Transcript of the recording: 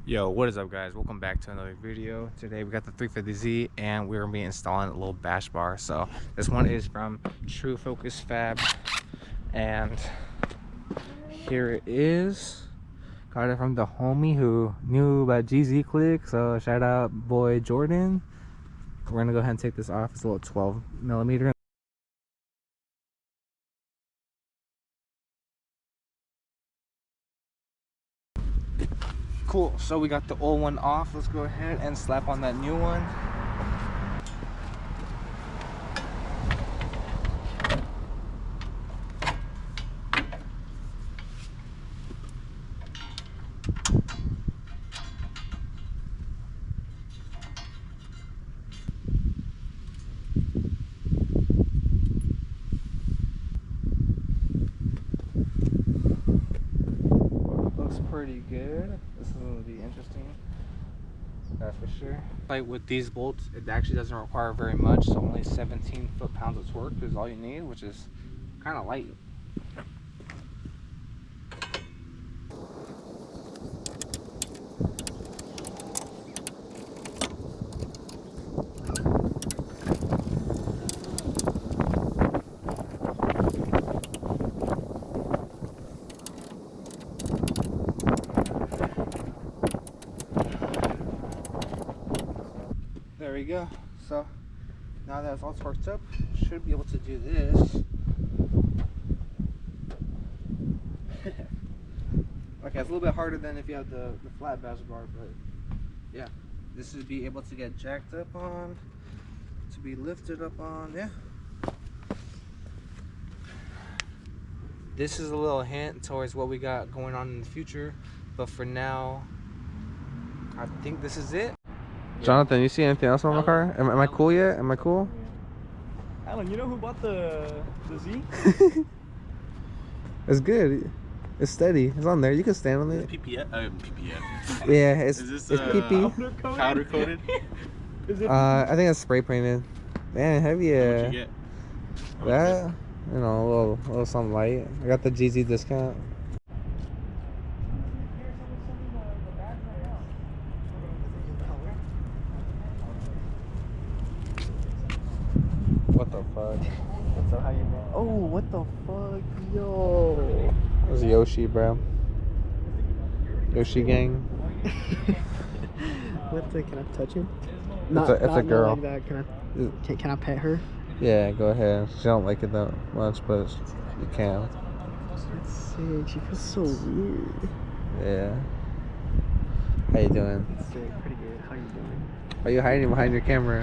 Yo, what is up, guys? Welcome back to another video. Today we got the 350Z and we're gonna be installing a little bash bar. So this one is from True Focus Fab, and here it is. Got it from the homie who knew about GZ Click, so shout out boy Jordan. We're gonna go ahead and take this off. It's a little 12mm. Cool, so we got the old one off. Let's go ahead and slap on that new one. Looks pretty good. This is gonna be interesting. That's for sure. Like with these bolts, it actually doesn't require very much, so only 17 foot-pounds of torque is all you need, which is kind of light. There we go. So now that it's all torqued up, should be able to do this. Okay, it's a little bit harder than if you have the flat bash bar, but yeah, this would be able to get jacked up on, to be lifted up on. Yeah, this is a little hint towards what we got going on in the future, but for now I think this is it. Jonathan, you see anything else on my car? Am I cool yet? Am I cool? Alan, you know who bought the Z? It's good. It's steady. It's on there. You can stand on it. PPF? PPF. Yeah, it's PP? Powder coated? Is it? I think it's spray painted. Man, heavy. What'd you get? That, you know, a little something light. I got the GZ discount. What the fuck? So how you know? Oh, what the fuck, yo? It was Yoshi, bro. Yoshi gang. What the? Can I touch him? It's a girl. Like that. Can I pet her? Yeah, go ahead. She don't like it that much, but you can. That's sick. She feels so weird. Yeah. How you doing? Sick. Pretty good. How you doing? Are you hiding behind your camera?